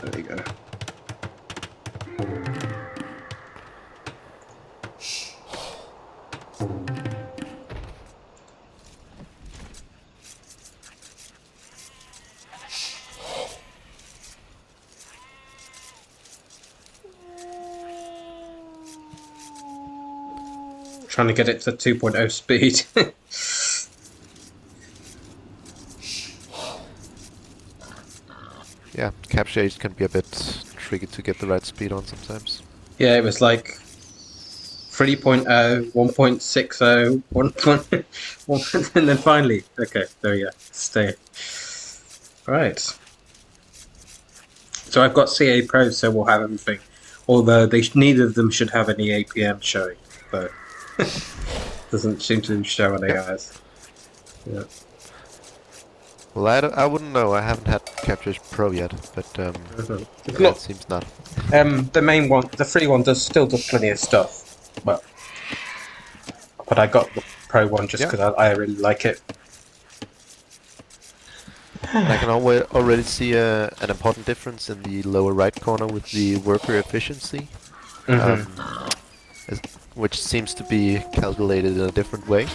There you go. Trying to get it to 2.0 speed. Yeah, capture age can be a bit tricky to get the right speed on sometimes. Yeah, it was like 3.0, 1.60, 1, and then finally, okay, there we go. Stay. Right. So I've got CA Pro, so we'll have everything. Although neither of them should have any APM showing, though. Doesn't seem to show on AIs. Yeah. Well, I wouldn't know. I haven't had Capture Pro yet, but Look, it seems not. the main one, the free one, still does plenty of stuff, but I got the Pro one just because I really like it. And I can already see an important difference in the lower right corner with the worker efficiency, which seems to be calculated in a different way.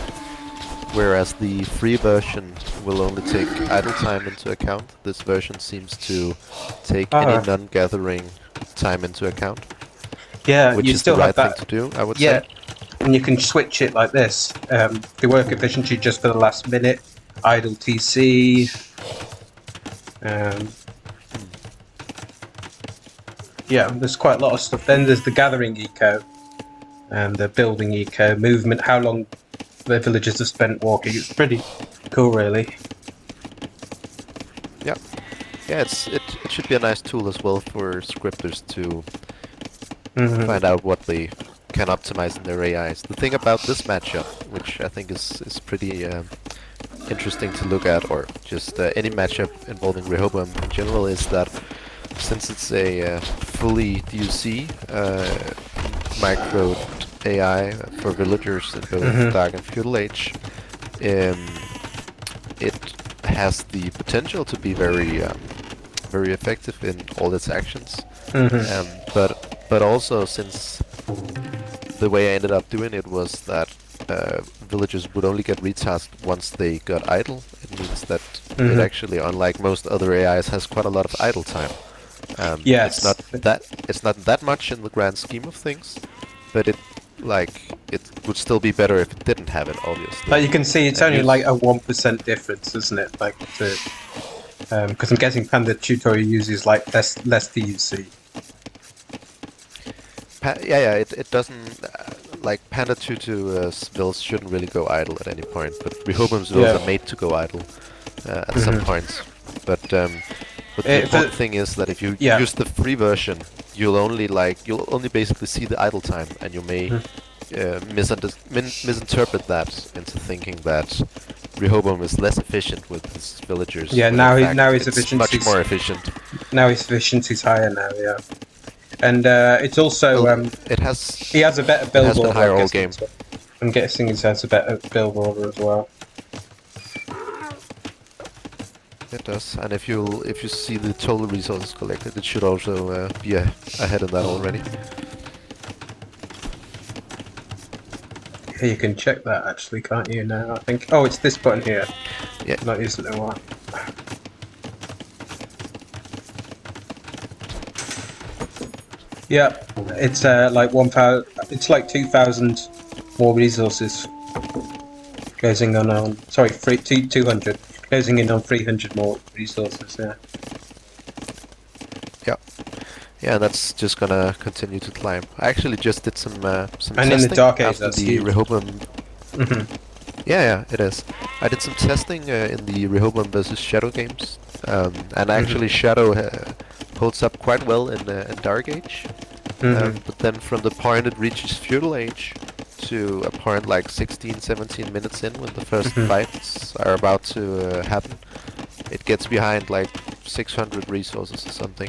Whereas the free version will only take idle time into account, this version seems to take any non-gathering time into account. Yeah, which you is still the right have that thing to do, I would say. And you can switch it like this. The work efficiency just for the last minute, idle TC. Yeah, there's quite a lot of stuff. Then there's the gathering eco and the building eco, movement, how long the villagers have spent walking. It's pretty cool, really. Yeah, it should be a nice tool as well for scripters to find out what they can optimize in their AIs. The thing about this matchup, which I think is pretty interesting to look at, or just any matchup involving Rehoboam in general, is that since it's a fully DUC micro AI for villagers in both Dark and Feudal Age, it has the potential to be very effective in all its actions. But also, since the way I ended up doing it was that villagers would only get retasked once they got idle, it means that it actually, unlike most other AIs, has quite a lot of idle time. Yes. It's not that much in the grand scheme of things, but it would still be better if it didn't have it, obviously. But you can see it's only like a 1% difference, isn't it? Like, because I'm guessing Panda Tuto uses like less DUC. It doesn't like Panda Tuto's bills shouldn't really go idle at any point, but Rehoboam's bills are made to go idle at some points. But the important thing is that if you use the free version, you'll only basically see the idle time, and you may misinterpret that into thinking that Rehoboam is less efficient with his villagers. Yeah, now his efficiency much more efficient. Now his efficiency's higher now. Yeah. And it's also he has a better build order. It has been higher all game. I'm guessing he has a better build order as well. It does, and if you see the total resources collected, it should also be ahead of that already. Yeah, you can check that actually, can't you? Now I think. Oh, it's this button here. Yeah. Not used it in a while. Yeah, it's like 1,000. It's like 2,000 more resources closing on. Sorry, 200 closing in on 300 more resources. Yeah. Yeah, that's just gonna continue to climb. I actually just did some testing in the Dark Age, after the Rehoboam. Yeah, it is. I did some testing in the Rehoboam versus Shadow games, and actually Shadow holds up quite well in Dark Age. But then from the point it reaches Feudal Age to a point like 16-17 minutes in, when the first fights are about to happen, it gets behind like 600 resources or something.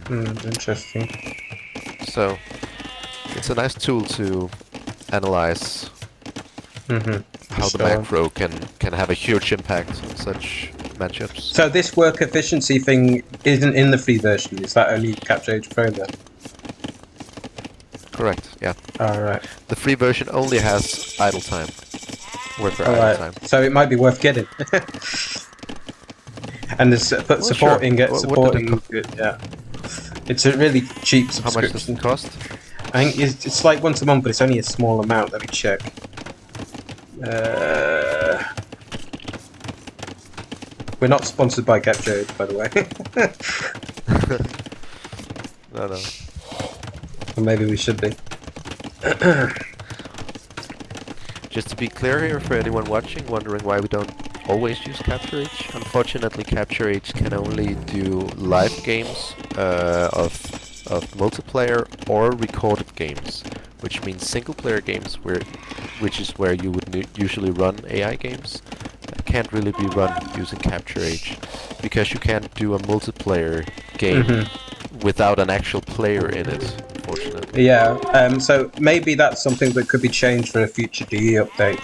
Interesting. So it's a nice tool to analyze how the macro can have a huge impact on such matchups. So this work efficiency thing isn't in the free version. Is that only Capture Age Pro then? Correct. Yeah. All right. The free version only has idle time. Worker All idle right. time. So it might be worth getting. And there's supporting sure. it, supporting it, yeah. It's a really cheap subscription. How much does it cost? I think it's like once a month, but it's only a small amount. Let me check. We're not sponsored by Capture Age, by the way. No. Or maybe we should be. Just to be clear here, for anyone watching, wondering why we don't always use Capture Age. Unfortunately, Capture Age can only do live games of multiplayer or recorded games, which means single-player games, which is where you would usually run AI games. Can't really be run using Capture Age, because you can't do a multiplayer game without an actual player in it, unfortunately. Yeah, so maybe that's something that could be changed for a future DE update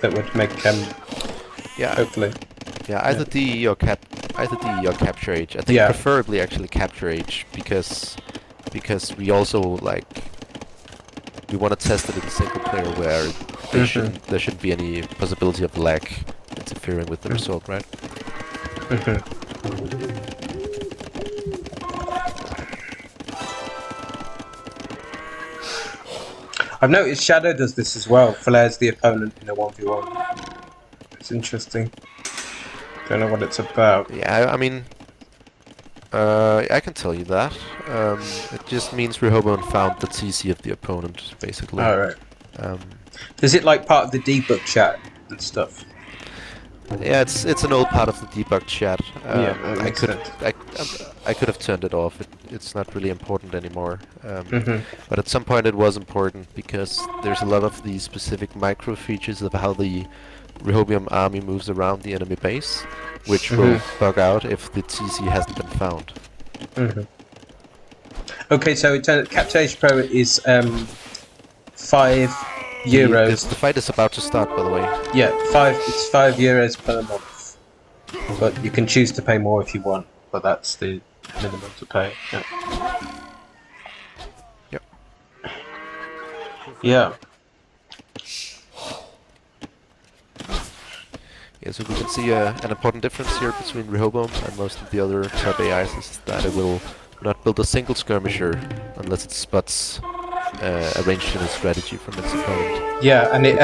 that would make yeah, hopefully. Yeah, either DE or Capture Age. I think preferably actually Capture Age, because we also we want to test it in single player where there shouldn't be any possibility of lag interfering with the result, right? I've noticed Shadow does this as well. Flares the opponent in a 1v1. It's interesting. Don't know what it's about. Yeah, I mean, I can tell you that. It just means Rehoboam found the TC of the opponent, basically. Alright. Is it like part of the debug chat and stuff? Yeah, it's an old part of the debug chat. Yeah, that makes sense. I could have turned it off. It's not really important anymore. But at some point it was important, because there's a lot of the specific micro features of how the Rehoboam army moves around the enemy base, which will bug out if the TC hasn't been found. Okay, so Capture Age Pro is €5. The fight is about to start, by the way. Yeah, it's €5 per month. But you can choose to pay more if you want, but that's the minimum to pay. Yeah. Yeah, so we can see an important difference here between Rehoboam and most of the other top AIs is that it will not build a single skirmisher unless it spots arranged in a strategy from its opponent. Yeah, and it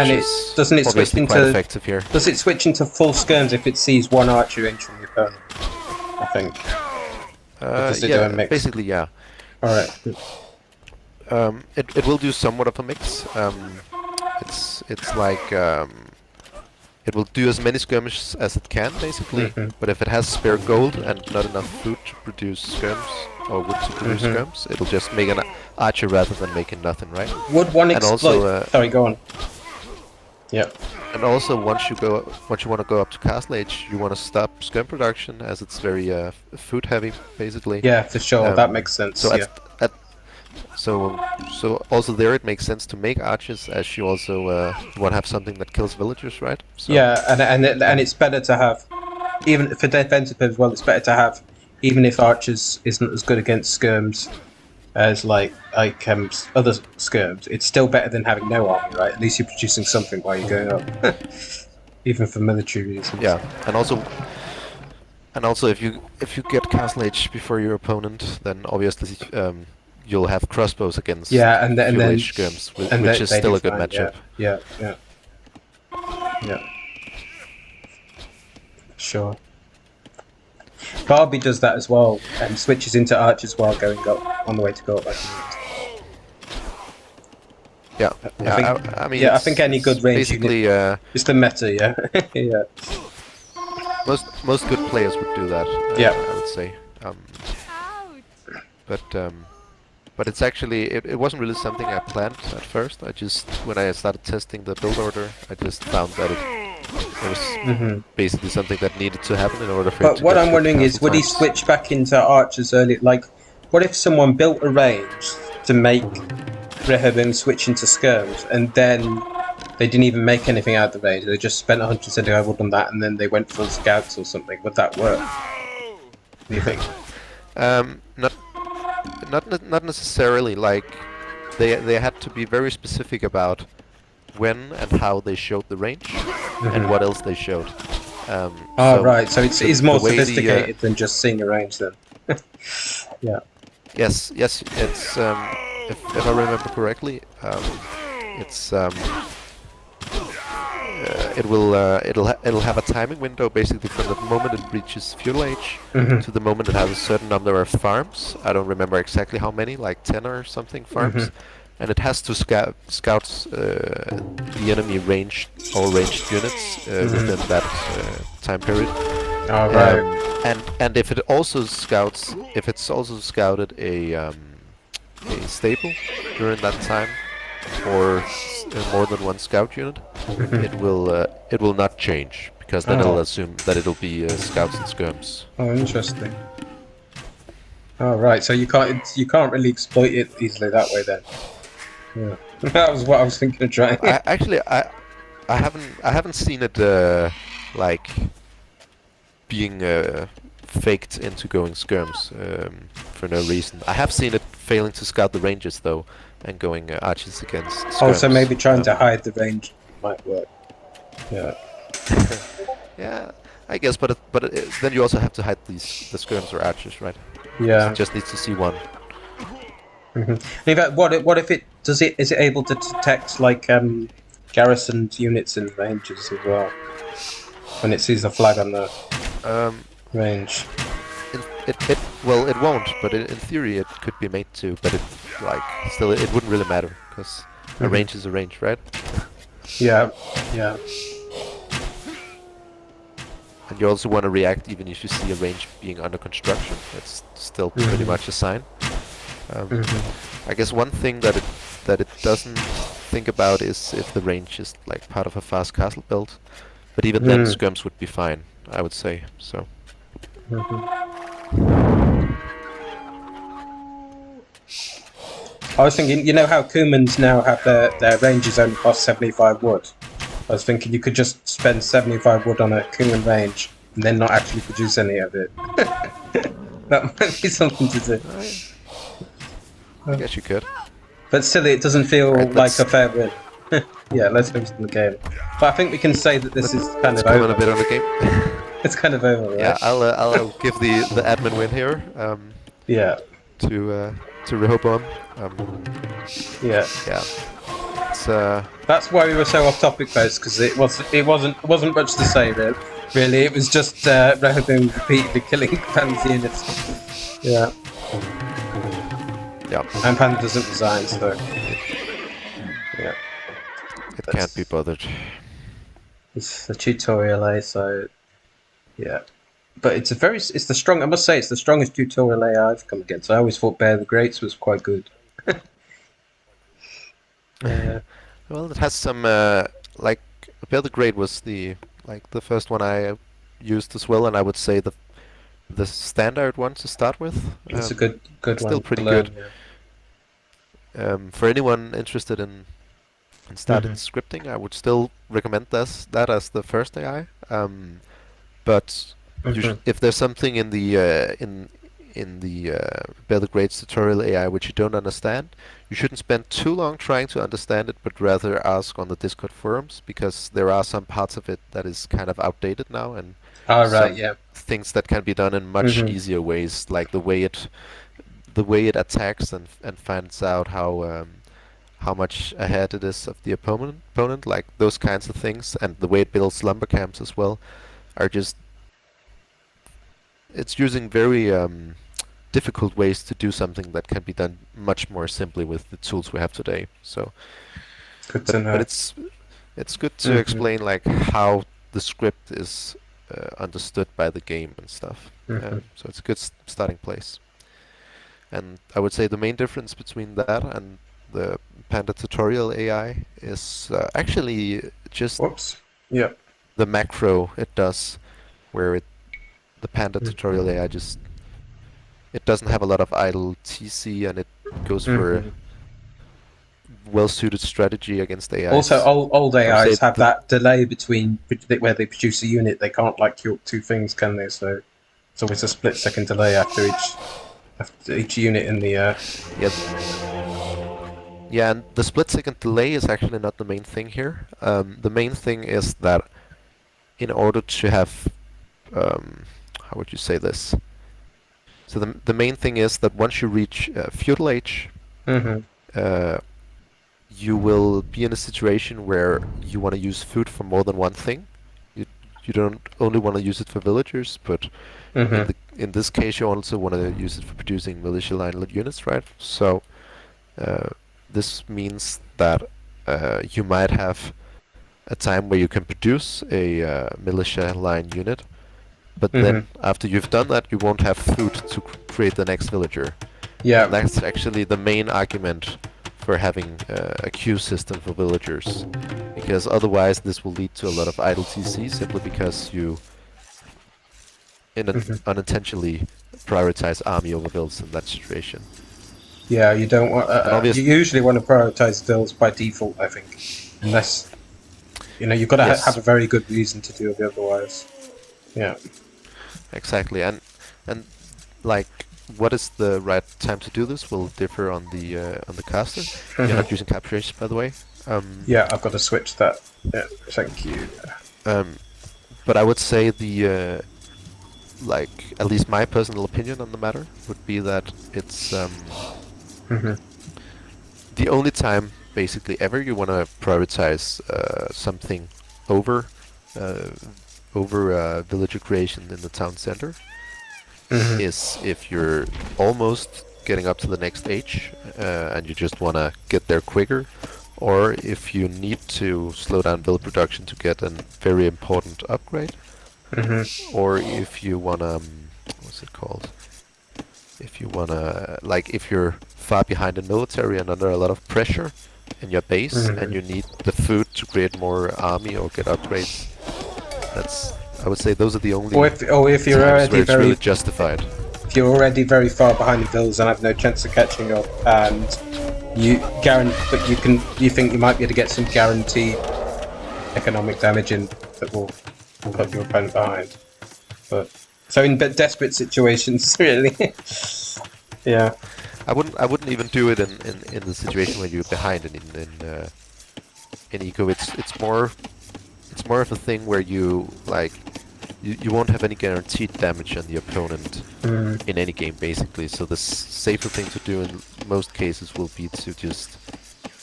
doesn't it switch into effective here. Does it switch into full skirms if it sees one archer entering the opponent? I think. Does it do a mix? Basically, yeah. All right. It will do somewhat of a mix. It's like it will do as many skirmishes as it can, basically. But if it has spare gold and not enough food to produce skirms, or wood to produce skirms, it'll just make an archer rather than making nothing, right? Would one exploit? Also, sorry, go on. Yep. And also, once you want to go up to castle age, you want to stop skirm production, as it's very food heavy, basically. Yeah, for sure. That makes sense. So yeah. So also there it makes sense to make archers, as you also want to have something that kills villagers, right? So yeah, and it's better to have, even for defensive purposes as well. It's better to have, even if archers isn't as good against skirms as like other skirms. It's still better than having no army, right? At least you're producing something while you're going up, even for military reasons. Yeah, and also if you get castle age before your opponent, then obviously you'll have crossbows against and then skirms, which is still a good matchup. Yeah. Sure. Barbie does that as well, and switches into archers while going up on the way to go up. I think any good range unit is the meta. Yeah, yeah. Most good players would do that. I would say. But it's actually it wasn't really something I planned at first. When I started testing the build order, I just found that it was basically something that needed to happen in order for it to. But what I'm wondering is, would he switch back into archers early? Like, what if someone built a range to make Rehoboam switch into skirms, and then they didn't even make anything out of the range. They just spent 100% gold on that, and then they went full scouts or something. Would that work? What do you think? Not not necessarily. Like they had to be very specific about when and how they showed the range and what else they showed. Oh, So right. So it's more the way sophisticated than just seeing a range, then. Yeah. yes, it's if I remember correctly, it's it'll have a timing window basically from the moment it reaches feudal age to the moment it has a certain number of farms. I don't remember exactly how many, like 10 or something farms, and it has to scout the enemy ranged or ranged units within that time period. All right. And if it's also scouted a stable during that time, or more than one scout unit, it will not change because then it'll assume that it'll be scouts and skirms. Oh, interesting. Oh, right. So you can't really exploit it easily that way then. Yeah. That was what I was thinking of trying. I haven't seen it like being faked into going skirms for no reason. I have seen it failing to scout the ranges though, and going archers against skirms. Oh, so maybe trying to hide the range might work. Yeah. Yeah, I guess, but then you also have to hide the skirms or archers, right? Yeah. It just needs to see one. In fact, what if it is it able to detect like garrisoned units in ranges as well when it sees the flag on the range? Well, it won't, but in theory it could be made to, but still it wouldn't really matter because a range is a range, right? Yeah, yeah. And you also want to react even if you see a range being under construction. It's still pretty much a sign. I guess one thing that it doesn't think about is if the range is like part of a fast castle build. But even then, skirms would be fine, I would say. So. I was thinking, you know how Kumans now have their ranges only cost 75 wood? I was thinking you could just spend 75 wood on a Kuman range and then not actually produce any of it. That might be something to do. I guess you could. But still, it doesn't feel like a fair win. Yeah, let's finish the game. But I think we can say that this is kind of over. Comment a bit on the game. It's kind of over, right? Yeah, I'll give the admin win here. Yeah. To Rehoboam. Yeah. Yeah. It's That's why we were so off topic, folks, because it wasn't much to say really. It was just Rehoboam repeatedly killing Panda's units. Yeah. Yeah. And Panda doesn't resign, so yeah. It can't be bothered. It's a tutorial, so yeah. But it's the strong. I must say, it's the strongest tutorial AI I've come against. I always thought Bear the Greats was quite good. Well, it has some like Bear the Great was the first one I used as well, and I would say the standard one to start with. It's a good one. Still pretty to learn, good. Yeah. For anyone interested in starting scripting, I would still recommend that as the first AI. But if there's something in the Bear the Great's tutorial AI which you don't understand, you shouldn't spend too long trying to understand it, but rather ask on the Discord forums, because there are some parts of it that is kind of outdated now, and things that can be done in much easier ways, like the way it attacks and finds out how much ahead it is of the opponent, like those kinds of things, and the way it builds lumber camps as well, are just, it's using very difficult ways to do something that can be done much more simply with the tools we have today. So, good to know. But it's good to explain like how the script is understood by the game and stuff. So it's a good starting place. And I would say the main difference between that and the Panda tutorial AI is actually just the macro it does, where the Panda tutorial AI just, it doesn't have a lot of idle TC, and it goes well-suited strategy against AIs. Also, old AIs have the, that delay between where they produce a unit. They can't like kill two things, can they? So it's always a split-second delay after each unit in the. Yeah, and the split-second delay is actually not the main thing here. The main thing is that in order to have, how would you say this? So the main thing is that once you reach feudal age, Mm-hmm. You will be in a situation where you want to use food for more than one thing. You you don't only want to use it for villagers, but Mm-hmm. in this case you also want to use it for producing militia line units, right? So uh, this means that you might have a time where you can produce a militia line unit, but Mm-hmm. then after you've done that, you won't have food to create the next villager. And Yeah. that's actually the main argument for having a queue system for villagers, because otherwise this will lead to a lot of idle TC simply because you Mm-hmm. unintentionally prioritize army over vills in that situation. Yeah. You don't want. And You obviously, usually want to prioritize builds by default, I think, unless you've got to have yes, a very good reason to do it otherwise. Yeah. exactly, and like what is the right time to do this will differ on the caster. You're not Mm-hmm. using capturation, by the way. Um, Yeah. I've got to switch that. Yeah. Thank you. um, but I would say like at least my personal opinion on the matter would be that it's Mm-hmm. the only time basically ever you want to prioritize something over uh, villager creation in the town center Mm-hmm. is if you're almost getting up to the next age and you just want to get there quicker, or if you need to slow down build production to get a very important upgrade, Mm-hmm. or if you want to what's it called, if you want to like if you're far behind in military and under a lot of pressure in your base and Mm-hmm. you need the food to create more army or get upgrades. That's, I would say those are the only Or if you're times where already it's very really justified. if you're already very far behind the bills and have no chance of catching up, and but you think you might be able to get some guaranteed economic damage in that will put your opponent behind. But so in desperate situations, really, yeah. I wouldn't even do it in the situation where you're behind in eco. It's more of a thing where you like you won't have any guaranteed damage on the opponent Mm. in any game basically. So the safer thing to do in most cases will be to just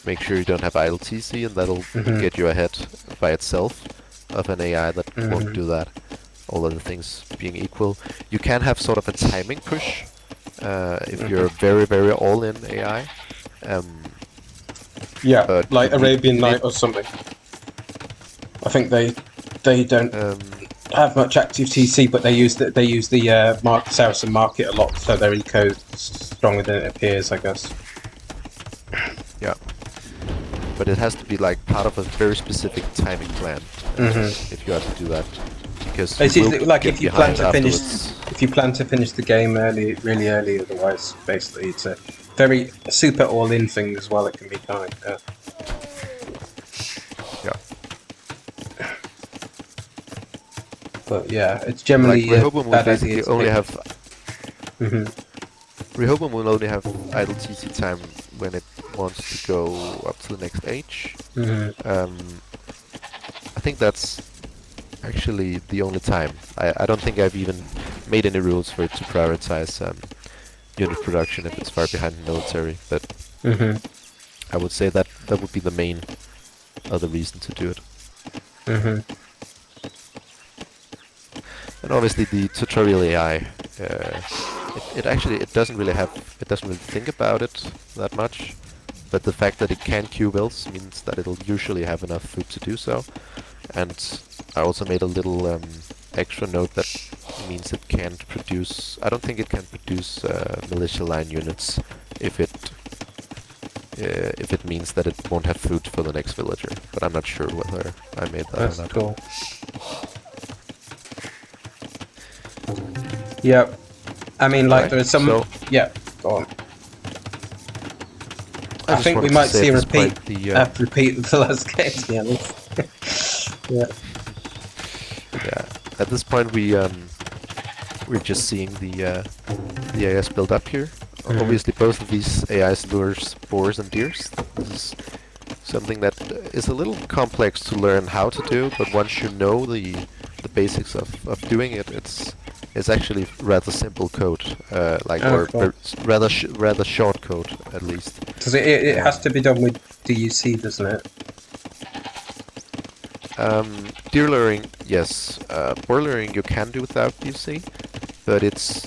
make sure you don't have idle TC, and that'll Mm-hmm. get you ahead by itself of an AI that won't Mm-hmm. do that. All other things being equal, you can have sort of a timing push if you're very all in AI. Um, Yeah, but like Arabian you need Night or something. I think they don't have much active TC, but they use the Saracen market a lot, so their eco is stronger than it appears, I guess. yeah, but it has to be like part of a very specific timing plan Mm-hmm. if you have to do that, because It's you will usually like get if you plan behind to finish afterwards. the game early, really early. Otherwise, basically, it's a very super all-in thing as well. It can be kind. Yeah, But yeah, it's like generally a Rehoboam will bad idea basically to only pick. have Mm-hmm. Rehoboam will only have idle TC time when it wants to go up to the next age. Mm-hmm. I think that's actually the only time. I don't think I've even made any rules for it to prioritize unit production if it's far behind the military, but Mm-hmm. I would say that that would be the main other reason to do it. Mm-hmm. And obviously the tutorial AI, it doesn't really think about it that much, but the fact that it can queue builds means that it'll usually have enough food to do so. And I also made a little extra note that means it can't produce. I don't think it can produce militia line units if it means that it won't have food for the next villager. But I'm not sure whether I made that That's or not. cool. Yeah, I mean, like Right, there are some. so Yeah, go on. I just think we wanted to might say see at a this repeat, point the repeat of the last game, to be honest. Yeah. yeah, at this point we're just seeing the AIs build up here. Obviously, both of these AIs lures boars and deers. This is something that is a little complex to learn how to do, but once you know the basics of doing it, it's actually rather simple code, Cool. rather short code at least. Because it has to be done with DUC, doesn't it? Deer luring, yes. Boar luring you can do without DUC, but it's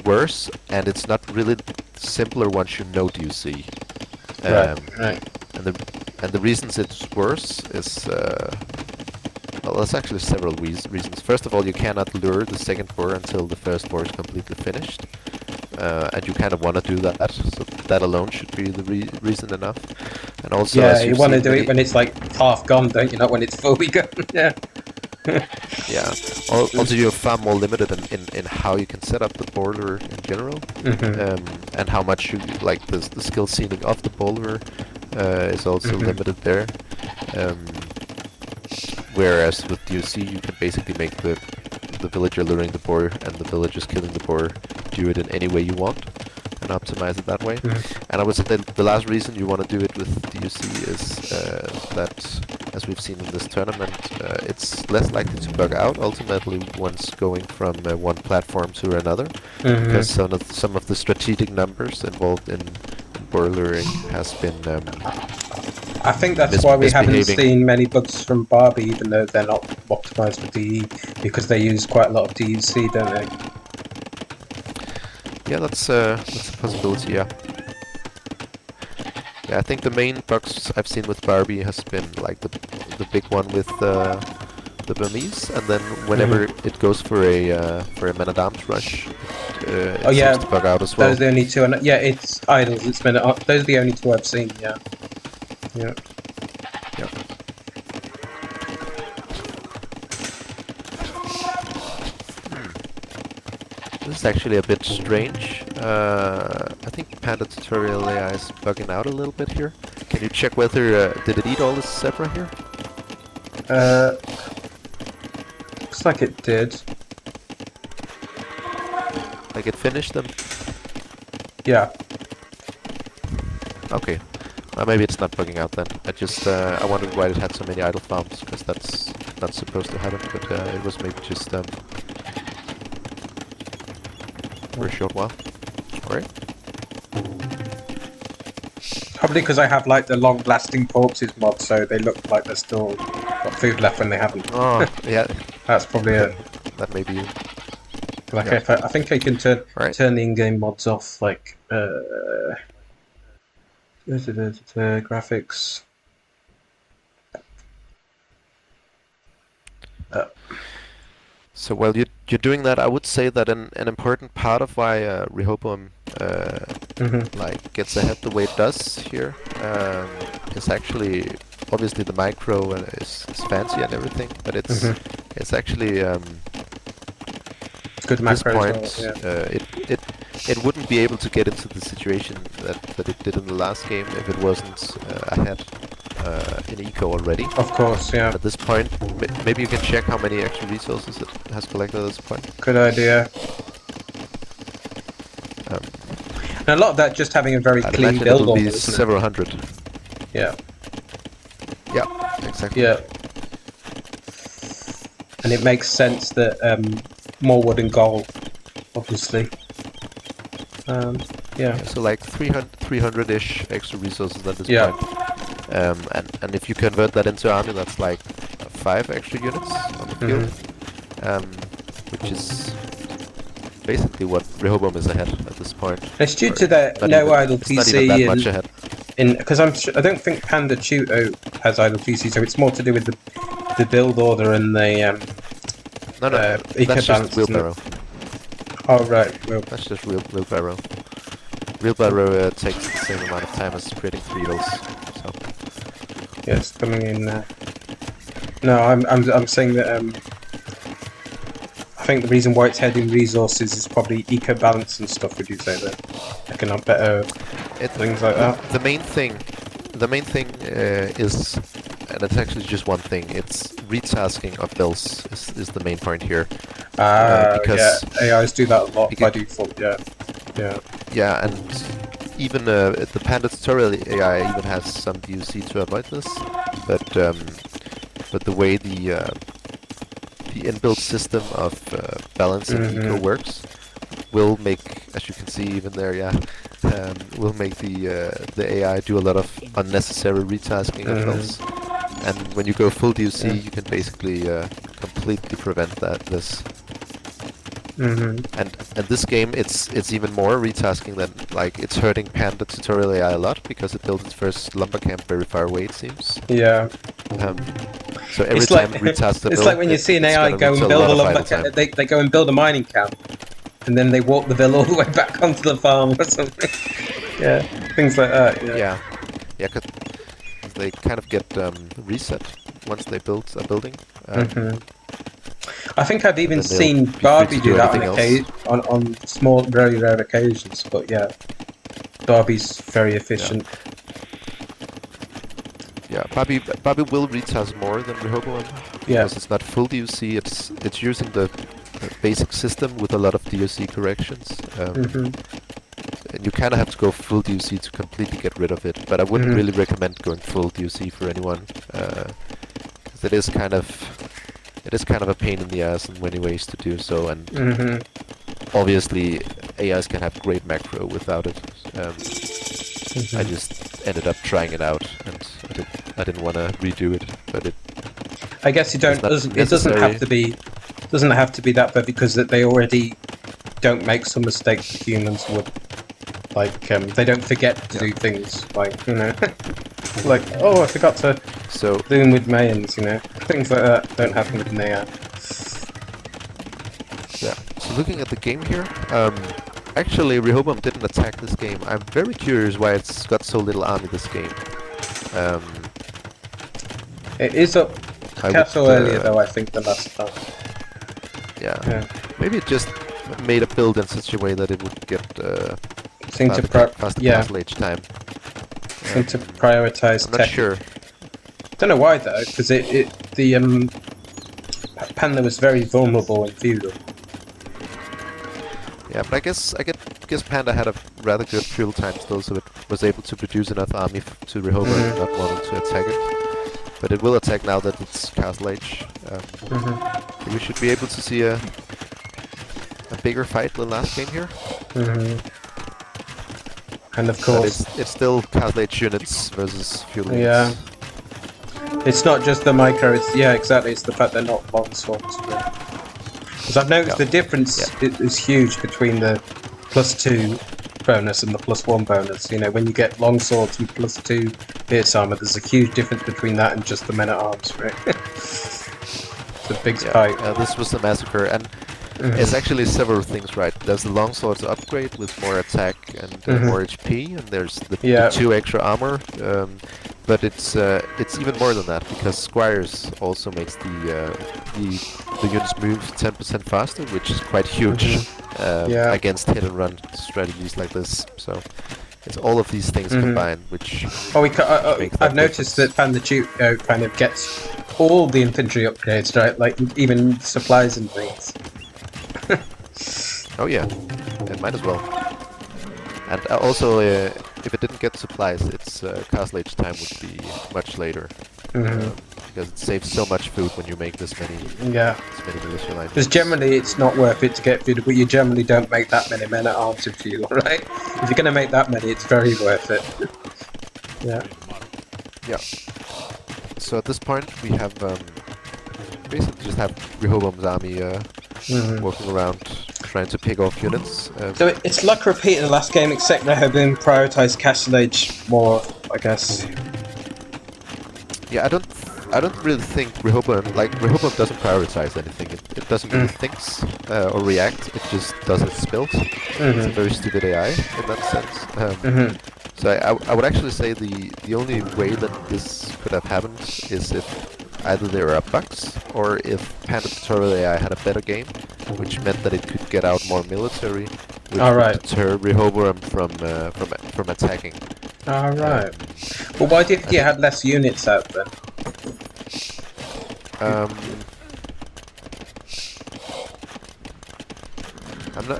worse, and it's not really simpler once you know DUC. Right. And the reasons it's worse is well, there's actually several reasons. First of all, you cannot lure the second boar until the first boar is completely finished, and you kind of want to do that. So that alone should be the reason enough. And also, Yeah, as you you've want to seen do it when it's like half gone, don't you? Not when it's fully gone. Yeah. yeah. Also, you're far more limited in how you can set up the boar lure in general, and how much you like the skill ceiling of the boar lure is also limited there. Whereas with DOC, you can basically make the villager luring the boar and the villagers killing the boar do it in any way you want and optimize it that way. And I would say that the last reason you want to do it with DOC is that, as we've seen in this tournament, it's less likely to bug out ultimately once going from one platform to another, because some of the strategic numbers involved in boar luring has been I think that's why we haven't misbehaving. seen many bugs from Barbie, even though they're not optimized for DE, because they use quite a lot of DUC, don't they? Yeah, that's a possibility, yeah. Yeah, I think the main bugs I've seen with Barbie has been like the big one with the Burmese, and then whenever it goes for a man at arms rush, it seems to bug out as well. Those are the only two, and yeah, it's idols. It's been those are the only two I've seen. Yeah. Yeah. This is actually a bit strange. I think Panda Tutorial AI is bugging out a little bit here. Can you check whether did it eat all this zebra here? Looks like it did. Like it finished them? Yeah. Okay. Maybe it's not bugging out then. I wondered why it had so many idle farms, because that's not supposed to happen, but it was maybe just for a short while. Alright. Probably because I have like the long-lasting corpses mod, so they look like they're still got food left when they haven't. Oh, yeah. That's probably it. That may be it. Like I think I can turn the in-game mods off, like graphics. So while you're doing that, I would say that an important part of why Rehoboam like gets ahead the way it does here is actually obviously the micro is fancy and everything, but it's actually good macro. At this point, it wouldn't be able to get into the situation that it did in the last game if it wasn't ahead in eco already. Of course, yeah. At this point, maybe you can check how many extra resources it has collected at this point. Good idea. And a lot of that just having a very clean build. It'll be several hundred. Yeah. Yeah, exactly. Yeah. And it makes sense that more wood and gold, obviously. Yeah. So like 300-ish extra resources at this point. And if you convert that into army, that's like 5 extra units on the field, which is basically what Rehoboam is ahead at this point. It's due to the no idle PC. It's not even that much ahead. Because I don't think Panda Tuto has idle PC, so it's more to do with the build order and the no, that's just wheelbarrow. Oh right, that's just wheelbarrow. Wheelbarrow takes the same amount of time as creating 3 hills. So. Yeah, it's coming in now. No, I'm saying that think the reason why it's heading resources is probably eco-balance and stuff, would you say, that economic better things like that? The main thing is, and it's actually just one thing, it's retasking of builds is the main point here. Because AIs do that a lot by default, Yeah, and even the Panda tutorial AI even has some DUC to avoid this, but the way the inbuilt system of balancing eco works will make, as you can see even there, will make the AI do a lot of unnecessary retasking of builds. And when you go full DUC, you can basically completely prevent this. And this game, it's even more retasking than, like, it's hurting Panda tutorial AI a lot because it built its first lumber camp very far away, it seems. Yeah. So every time it retasts the build, it's like when you see an AI go and build a lumber camp, they go and build a mining camp, and then they walk the bill all the way back onto the farm or something. Yeah, things like that. Yeah, because they kind of get reset once they build a building. I think I've even seen Barbie do that on small, very rare occasions. But yeah, Barbie's very efficient. Yeah, Barbie will retest more than Rehoboam. Because it's not full DUC. It's using the basic system with a lot of DUC corrections. And you kind of have to go full DUC to completely get rid of it. But I wouldn't really recommend going full DUC for anyone, because it is kind of a pain in the ass in many ways to do so. And obviously, AIs can have great macro without it. I just ended up trying it out, and I didn't want to redo it, but I guess it doesn't have to be that bad, because they already don't make some mistakes that humans would. Like they don't forget to do things, like, you know, like, oh, I forgot to zoom with mayans, you know, things like that don't happen with an AI. Yeah. So looking at the game here, actually Rehoboam didn't attack this game. I'm very curious why it's got so little army this game. It is up castle earlier though, I think, the last time. Yeah. Maybe it just made a build in such a way that it would get faster castle age time. Seem to prioritize. I'm not sure. Don't know why though, because the Panda was very vulnerable in feudal. Yeah, but I guess Panda had a rather good fuel time still, so it was able to produce enough army to Rehoboam not wanting to attack it. But it will attack now that it's castle age. So we should be able to see a bigger fight than last game here. And of course, but it's still castle age units versus fuel units. Yeah. It's not just the micro. Exactly. It's the fact they're not long swords. Because I've noticed the difference is huge between the +2 bonus and the +1 bonus. You know, when you get long swords with +2 pierce armor, there's a huge difference between that and just the men at arms, right? It's a big spike. This was the massacre, and it's actually several things, right? There's the longsword's upgrade with more attack and more HP, and there's the 2 extra armor. But it's even more than that, because Squires also makes the units move 10% faster, which is quite huge against hit and run strategies like this. So it's all of these things combined, which I've noticed that Panda Tuto kind of gets all the infantry upgrades, right? Like even supplies and things. Oh yeah, it might as well. And also, if it didn't get supplies, its castle age time would be much later. Because it saves so much food when you make this many militia lines. Because generally it's not worth it to get food, but you generally don't make that many men at arms in feudal, right? If you're going to make that many, it's very worth it. Yeah. So at this point, we have basically just have Rehoboam's army walking around trying to pick off units. So it's like repeating the last game, except Rehoboam prioritized castle age more, I guess. Yeah, I don't really think Rehoboam doesn't prioritize anything. It doesn't really think or react. It just does its build. It's a very stupid AI in that sense. So I would actually say the only way that this could have happened is if either there are bugs or if Panda Tutorial AI had a better game which meant that it could get out more military, which All would right. deter Rehoboam from attacking. All right. Well, why do you think it had less units out then?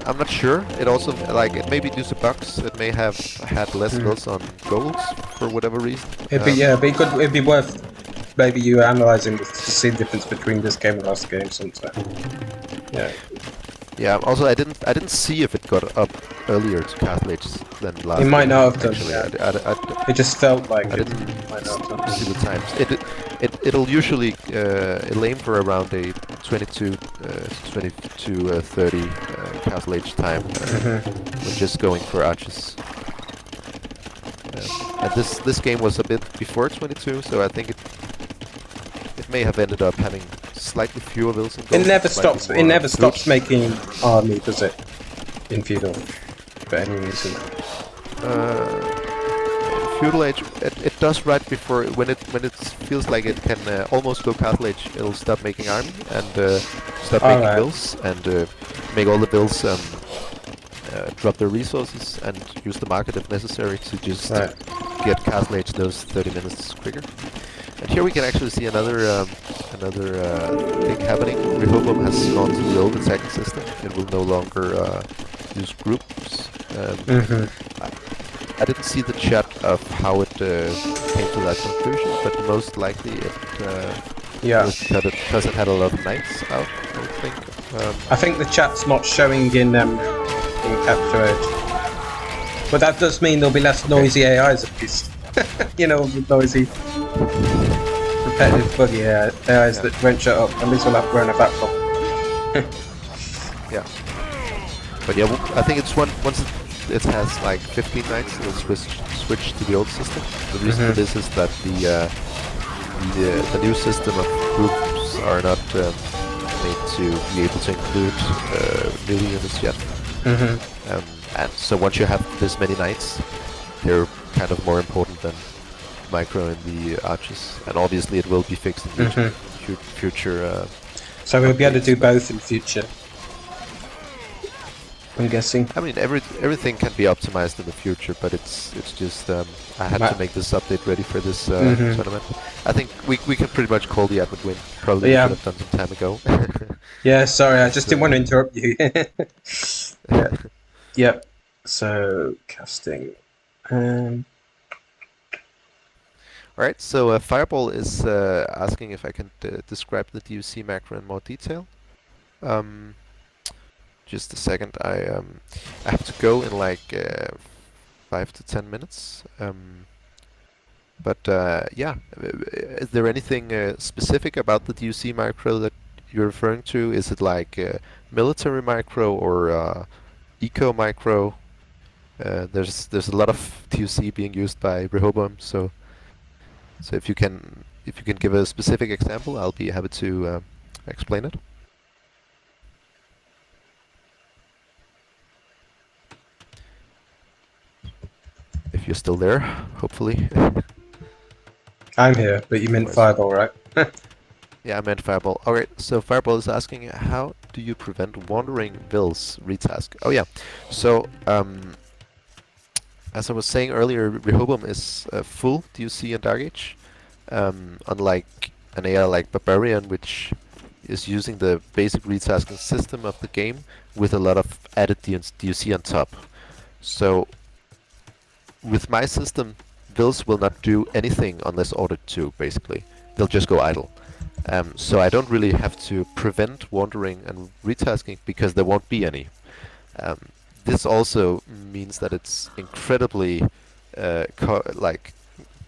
I'm not sure. It also it may be due to bugs. It may have had less bills on golds for whatever reason. It'd be good. It'd be worth maybe you analysing to see the difference between this game and last game sometime. Yeah. Yeah. Also, I didn't see if it got up earlier to Castle Age than last. It might game, not have done. actually. Yeah. It just felt like I it didn't might not have done. see the times. It'll usually it'll aim for around a 22 30 Castle Age time when just going for arches. And this game was a bit before 22, so I think it may have ended up having slightly fewer vills and It never stops. It never stops making army, does it? In feudal, for any reason. Feudal Age, it does right before when it feels like it can almost go Castle Age. It'll stop making army and stop making bills and make all the bills drop their resources and use the market if necessary to just get Castle Age those 30 minutes quicker. And here we can actually see another thing happening. Rehoboam has gone to the old attacking system. It will no longer use groups. I didn't see the chat of how it came to that conclusion, but most likely it was because it had a lot of knights out, I would think. I think the chat's not showing in Capture Edge. But that does mean there'll be less noisy AIs at least. You know, noisy, repetitive, buggy AIs that won't shut up. At least we'll have grown up that problem. Yeah. But yeah, I think it's once it has like 15 knights, it'll switch to the old system. The reason for this is that the new system of groups are not made to be able to include melee units yet. And so once you have this many knights, they're kind of more important than micro and the arches. And obviously it will be fixed in future. So we'll be able to do both in future, I'm guessing. I mean, everything can be optimized in the future, but it's just I had to make this update ready for this tournament. I think we can pretty much call the admin win. Probably should have done some time ago. Yeah, sorry, I just didn't want to interrupt you. Yep. So casting. Alright, so Fireball is asking if I can describe the DUC macro in more detail. Just a second, I have to go in like 5 to 10 minutes. But yeah, is there anything specific about the DUC macro that you're referring to? Is it like military macro or eco macro? There's a lot of DUC being used by Rehoboam, so if you can give a specific example, I'll be happy to explain it. If you're still there, hopefully. I'm here, but you meant Fireball, right? Yeah, I meant Fireball. Alright, so Fireball is asking, how do you prevent wandering vills retask? Oh yeah, so as I was saying earlier, Rehoboam is full DUC and Dark Age, unlike an AI like Barbarian, which is using the basic retasking system of the game with a lot of added DUC on top. So with my system, vills will not do anything unless ordered to, basically. They'll just go idle. So I don't really have to prevent wandering and retasking because there won't be any. This also means that it's incredibly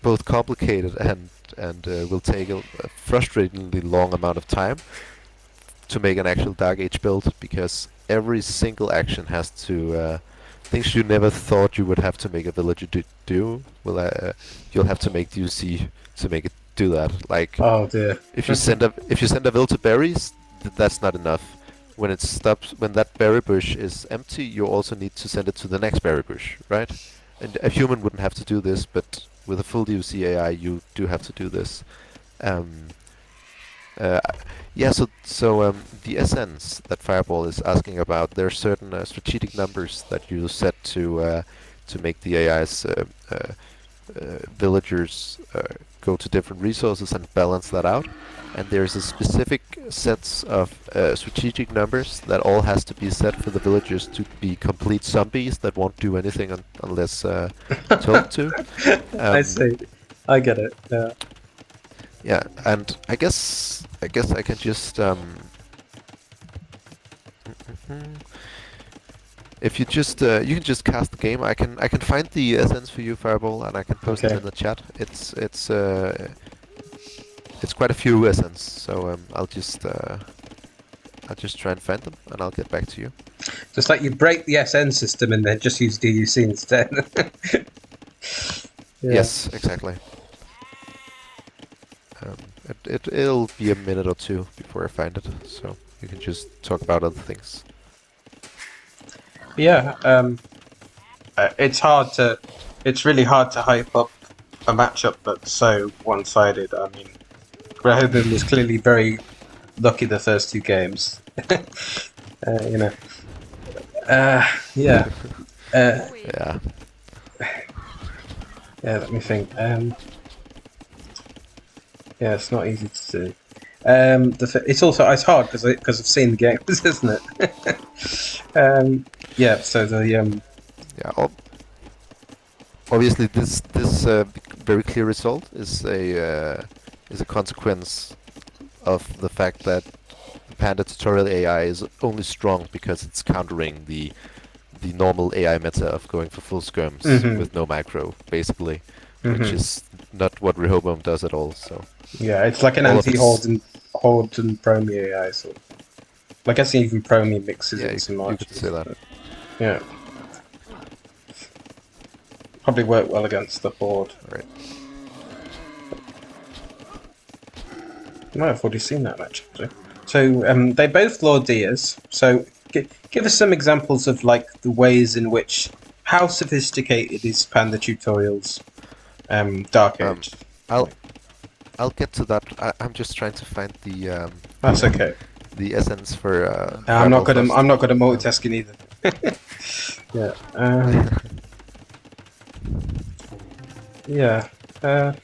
both complicated and will take a frustratingly long amount of time to make an actual Dark Age build, because every single action has to things you never thought you would have to make a villager do. Well, you'll have to make DUC to make it do that. Like, oh dear. if you send a vill to berries, that's not enough. When it stops, when that berry bush is empty, you also need to send it to the next berry bush, right? And a human wouldn't have to do this, but with a full DUC AI, you do have to do this. Uh, yeah, so the essence that Fireball is asking about, there are certain strategic numbers that you set to make the AI's villagers go to different resources and balance that out. And there's a specific sets of strategic numbers that all has to be set for the villagers to be complete zombies that won't do anything unless told to. I Um, see. I get it. Yeah. yeah, and I guess I can just if you can just cast the game. I can find the essence for you, Fireball, and I can post it Okay. in the chat. It's quite a few essence, so I'll just try and find them, and I'll get back to you. Just like you break the SN system and then just use DUC instead. Yeah. Yes, exactly. It'll be a minute or two before I find it, so you can just talk about other things. Yeah. It's really hard to hype up a matchup that's so one-sided. I mean, Rehoboam was clearly very lucky the first two games. You know. Yeah. Yeah. Yeah. Let me think. Yeah, it's not easy to do. It's hard because I've seen the games, isn't it? Yeah. So the Yeah. Obviously, this very clear result is a consequence of the fact that the Panda tutorial AI is only strong because it's countering the normal AI meta of going for full skirms with no macro, basically, which is not what Rehoboam does at all. So yeah, it's like an all of anti-horde its and Promi AI sort of. I guess even Promi mixes yeah, in some you could archers. say that. Yeah. Probably work well against the horde. Right. I might have already seen that match actually. So they both Lord Diaz. So give us some examples of like the ways in which how sophisticated is Panda Tutorials Dark Age. I'll get to that. I'm just trying to find the That's okay. the essence for I'm not Fireball good. first. I'm not good at multitasking either. Yeah. Yeah.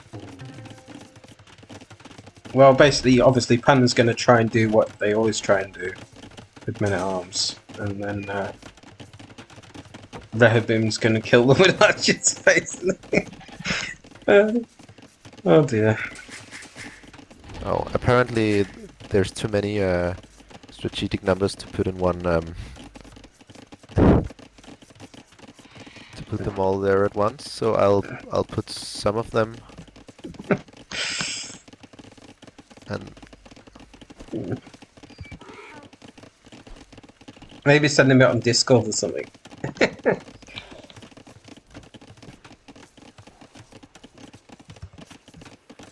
Well, basically, obviously, Panda's going to try and do what they always try and do with men at arms, and then Rehoboam's going to kill them with archers, basically. Oh dear. Oh, apparently there's too many strategic numbers to put in one. To put them all there at once. So I'll put some of them. And Maybe send them out on Discord or something.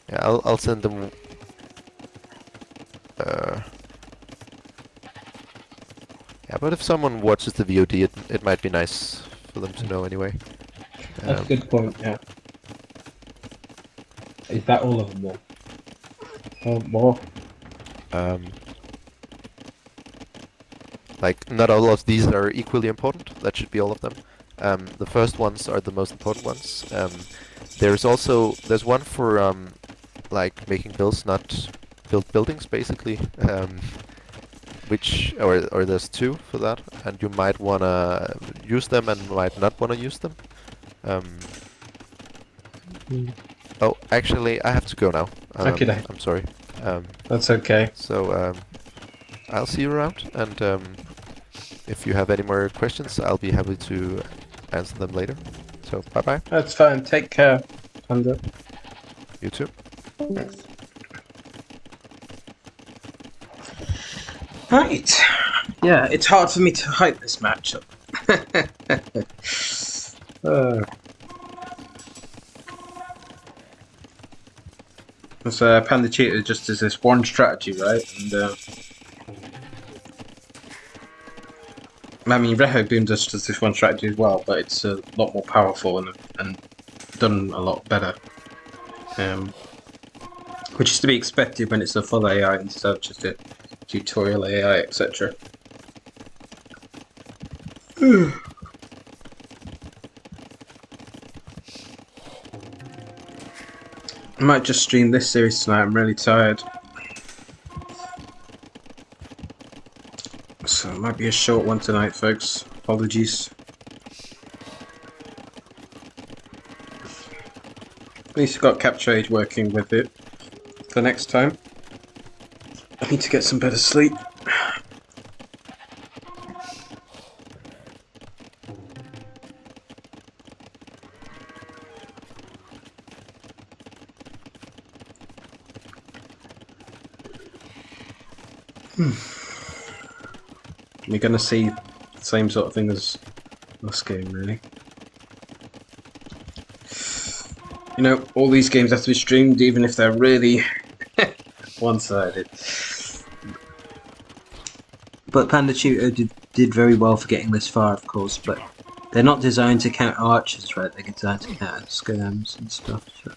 yeah, I'll send them. Yeah, but if someone watches the VOD, it might be nice for them to know anyway. That's a good point. Yeah. Is that all of them then? Oh, more. Like, not all of these are equally important. That should be all of them. The first ones are the most important ones. There's one for like making builds, not build buildings, basically. Or there's two for that, and you might wanna use them and might not wanna use them. Oh, actually, I have to go now. Okay, then. I'm sorry. That's okay. So I'll see you around, and if you have any more questions, I'll be happy to answer them later. So bye bye. That's fine. Take care, Panda. You too. Thanks. Right. Yeah, it's hard for me to hype this matchup. Panda Cheetah just does this one strategy, right? And I mean, Rehoboam does this one strategy as well, but it's a lot more powerful and done a lot better. which is to be expected when it's a full AI instead of just a tutorial AI, etc. I might just stream this series tonight. I'm really tired, so it might be a short one tonight, folks. Apologies. At least I've got Capture Age working with it for next time. I need to get some better sleep. You're gonna see the same sort of thing as this game, really. You know, all these games have to be streamed, even if they're really one-sided. But Panda Tuto did very well for getting this far, of course, but they're not designed to counter archers, right? They're designed to counter skirms and stuff, so.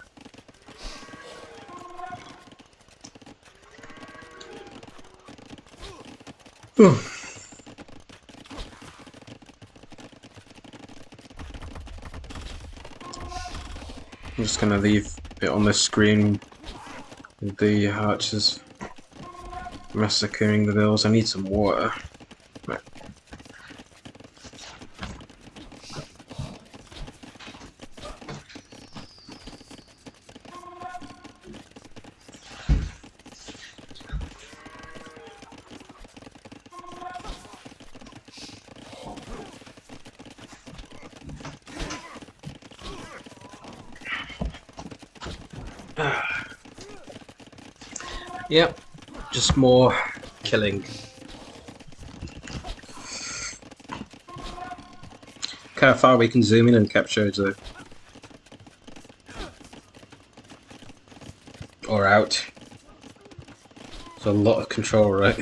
I'm just gonna leave it on the screen with the archers massacring the bills. I need some water. Right. Yep, just more killing. Look how far we can zoom in and capture it, though. Or out. It's a lot of control, right?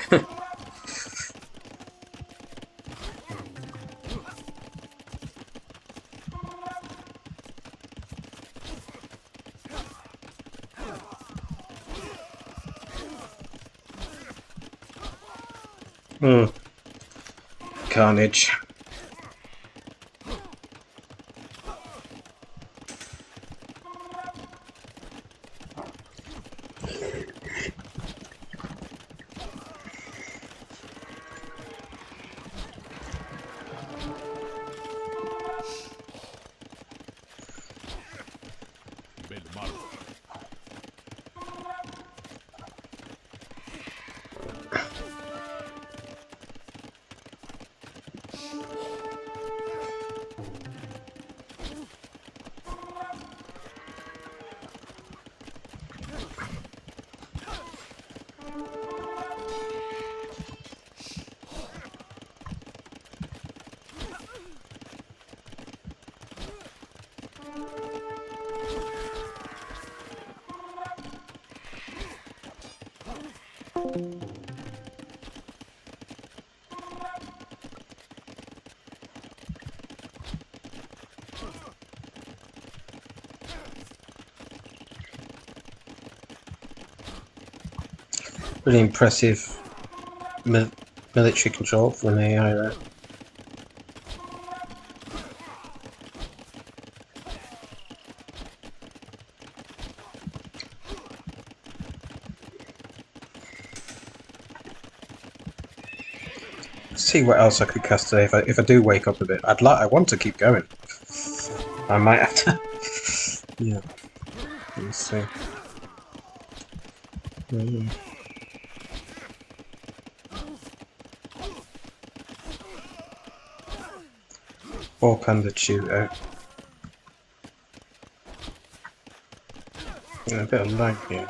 Carnage. Really impressive military control for an AI, right? See what else I could cast today. If I do wake up a bit, I want to keep going. I might have to. Yeah. Let's see. Or Panda Tuto. Yeah, a bit of lag here.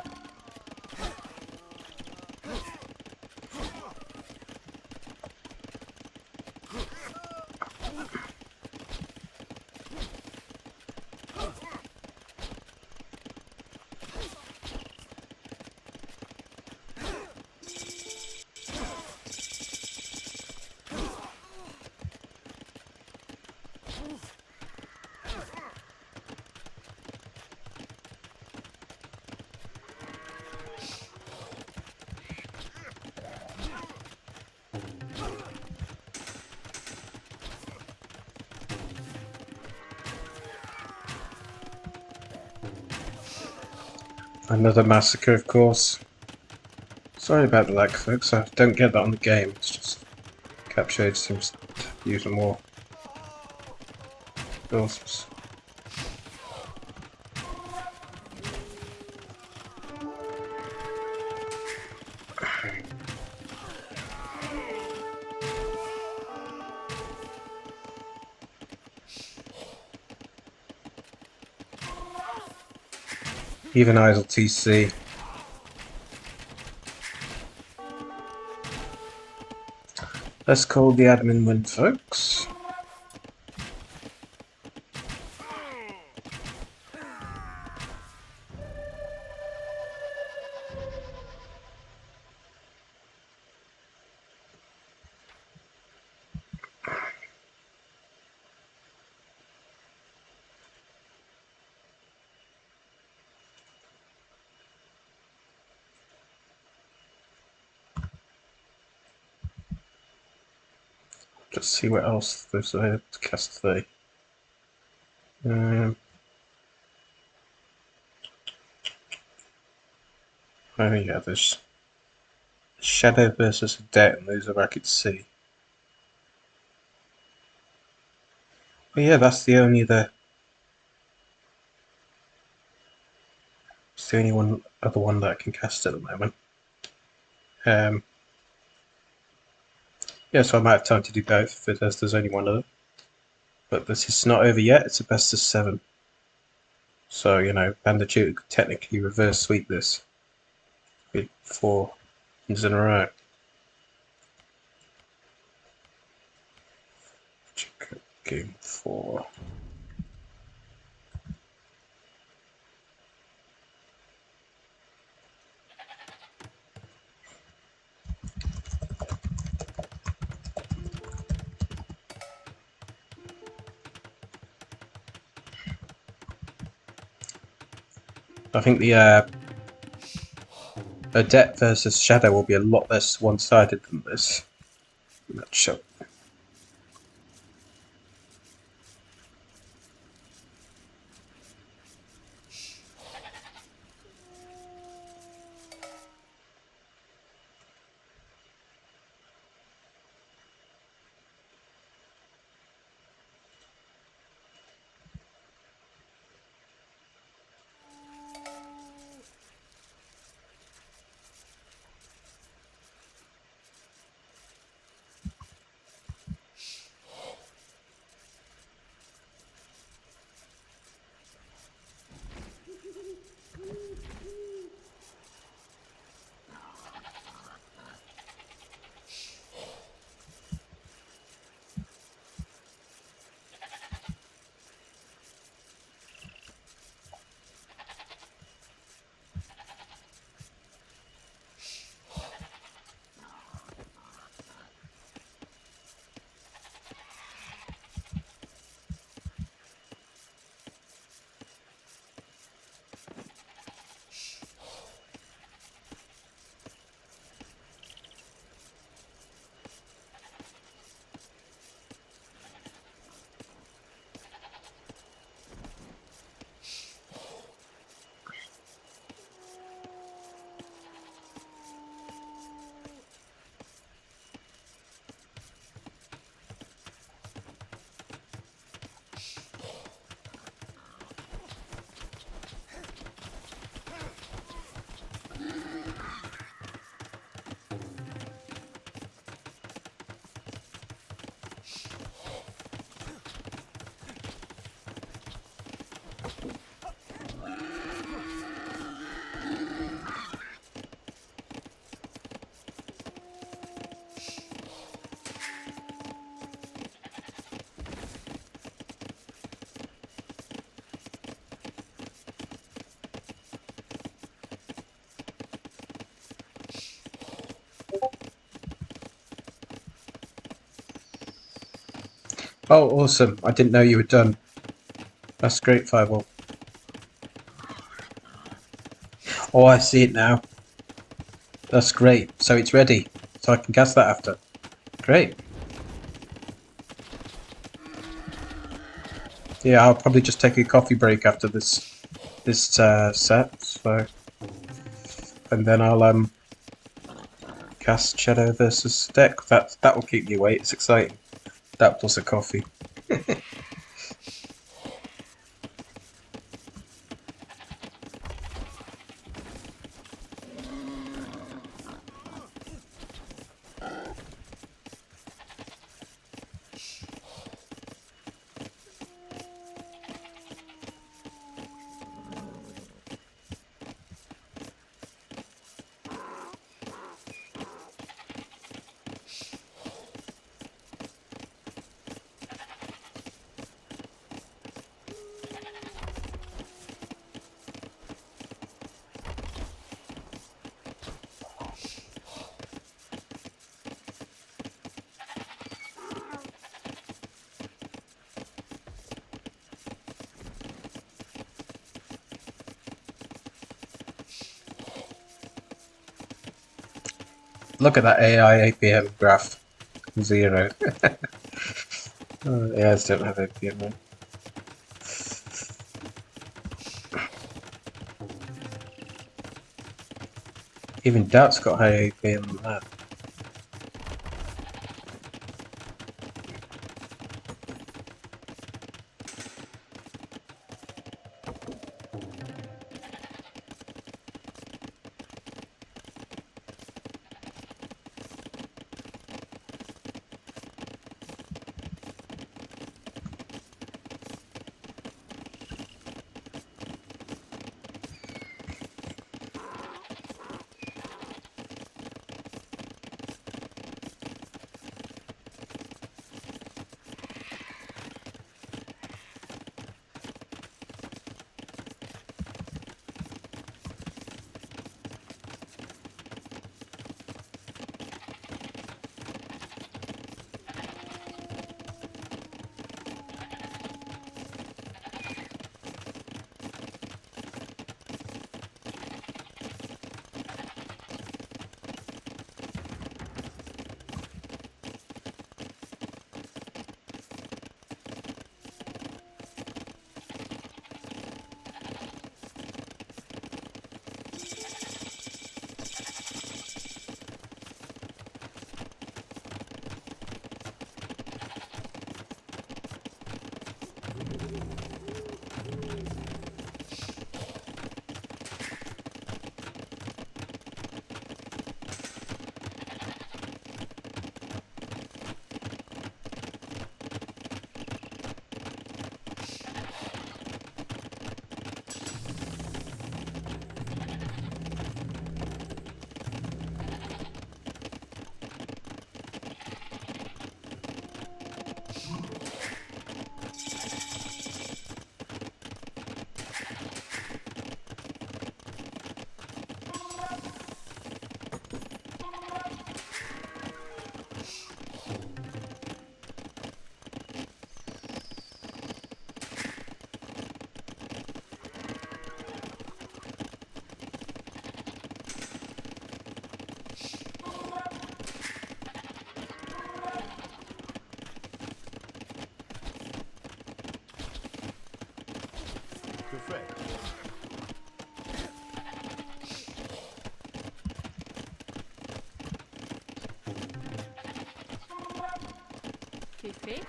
Another massacre, of course. Sorry about the lag, folks. I don't get that on the game. It's just Capture seems to use more resources. Even Isle TC. Let's call the admin win, folks. Just see what else there's there to cast today. Oh yeah, there's Shadow versus Debt and loser bracket C. But yeah, that's the only other. It's the only other one that I can cast at the moment. Yeah, so I might have time to do both if there's only one other. But this is not over yet. It's a best of 7. So you know, Panda Tuto could technically reverse sweep this with 4 wins in a row. Check out game 4. I think the Adept versus Shadow will be a lot less one-sided than this matchup. Oh, awesome. I didn't know you were done. That's great, Fireball. Oh, I see it now. That's great. So it's ready. So I can cast that after. Great. Yeah, I'll probably just take a coffee break after this set. So and then I'll cast Shadow versus deck. That will keep me awake. It's exciting. That plus a coffee. Look at that AI APM graph. 0. AIs don't have APM, right? Even Doubt's got high APM on that. Fifi.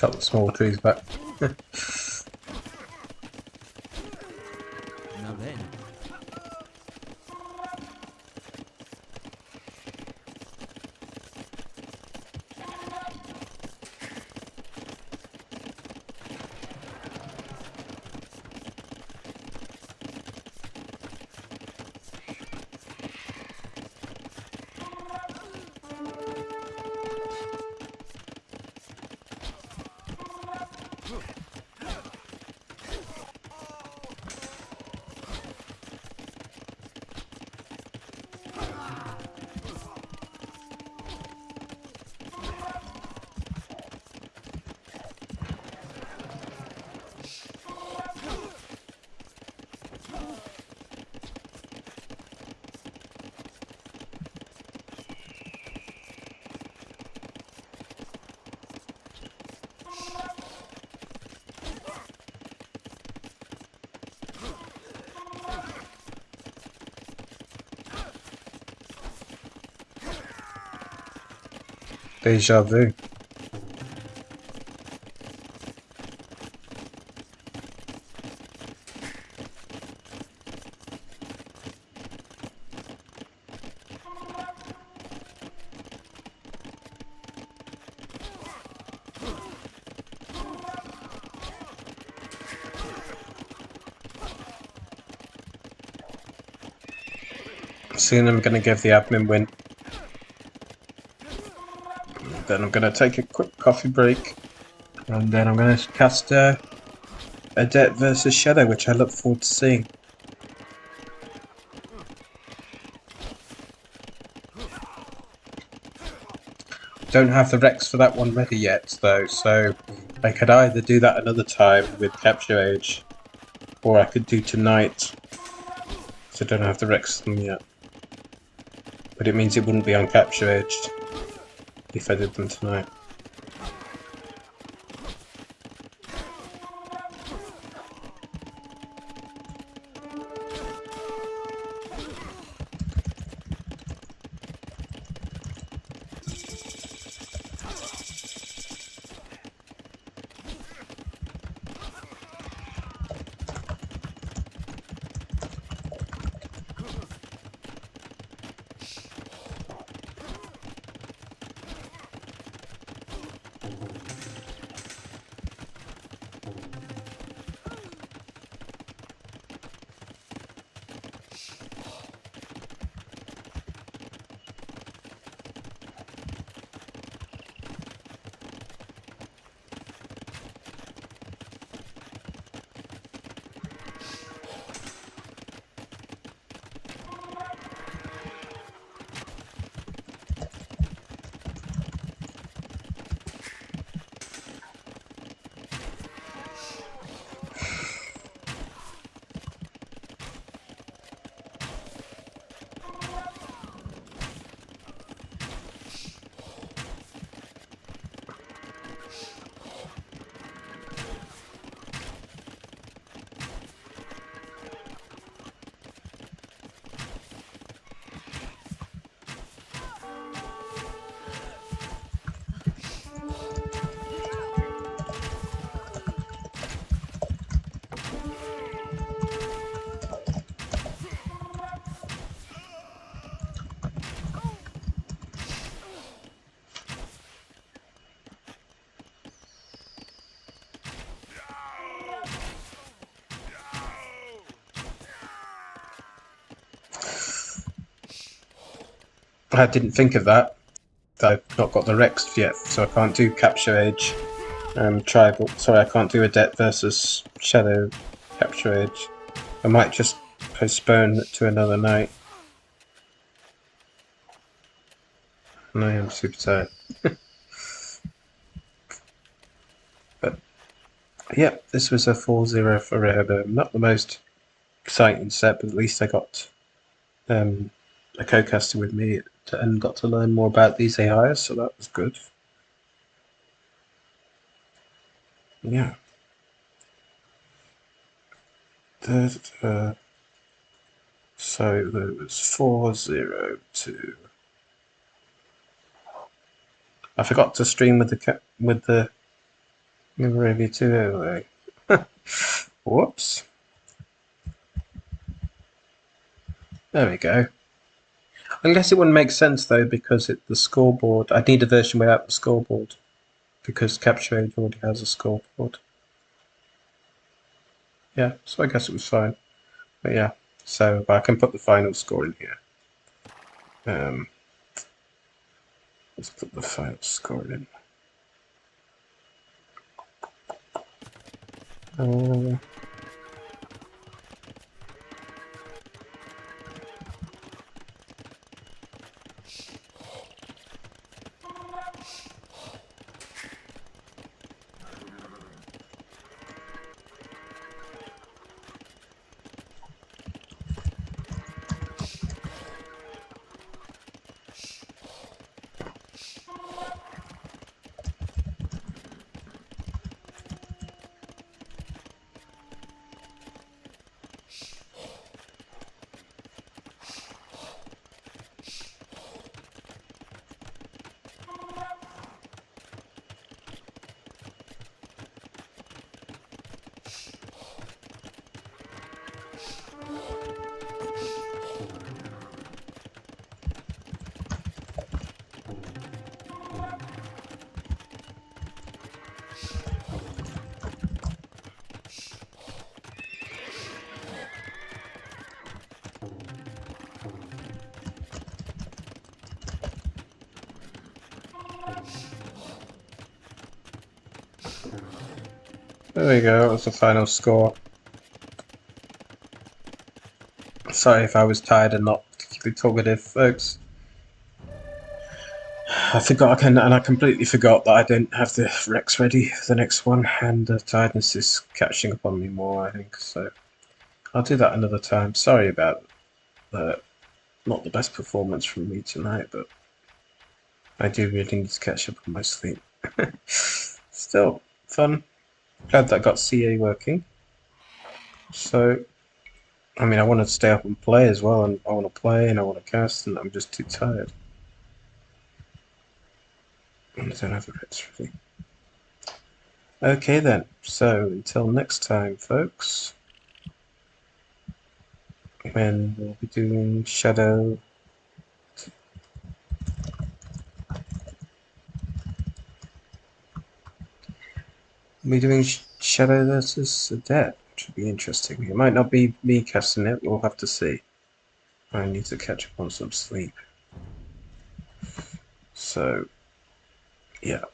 Got the small trees back. Now then. Deja vu. Soon I'm going to give the admin win. Then I'm going to take a quick coffee break. And then I'm going to cast Adept versus Shadow, which I look forward to seeing. Don't have the Rex for that one ready yet, though, so I could either do that another time with Capture Age, or I could do tonight. So I don't have the Rex for them yet. But it means it wouldn't be on Capture Age if I did them tonight. I didn't think of that. I've not got the Rex yet, so I can't do Capture Age. Tribal. Sorry, I can't do Adept versus Shadow Capture Age. I might just postpone it to another night. And I am super tired. But yeah, this was a 4-0 for Rehoboam. Not the most exciting set, but at least I got a co-caster with me and got to learn more about these AIs, so that was good. Yeah. So there was 4-0 I forgot to stream with the Really too early. Whoops. There we go. Unless it wouldn't make sense though, because the scoreboard. I need a version without the scoreboard, because Capture Age already has a scoreboard. Yeah, so I guess it was fine. But yeah, so I can put the final score in here. Let's put the final score in. There we go, that was the final score. Sorry if I was tired and not particularly talkative, folks. I completely forgot that I didn't have the Rex ready for the next one, and the tiredness is catching up on me more, I think, so I'll do that another time. Sorry about not the best performance from me tonight, but I do really need to catch up on my sleep. Still, fun. Glad that I got CA working. So, I mean, I want to stay up and play as well, and I want to play and I want to cast, and I'm just too tired. And I don't have the Rex ready. Okay then, so until next time, folks, when we'll be doing Shadow. We'll be doing Shadow versus Adept, which would be interesting. It might not be me casting it, we'll have to see. I need to catch up on some sleep. So, yeah.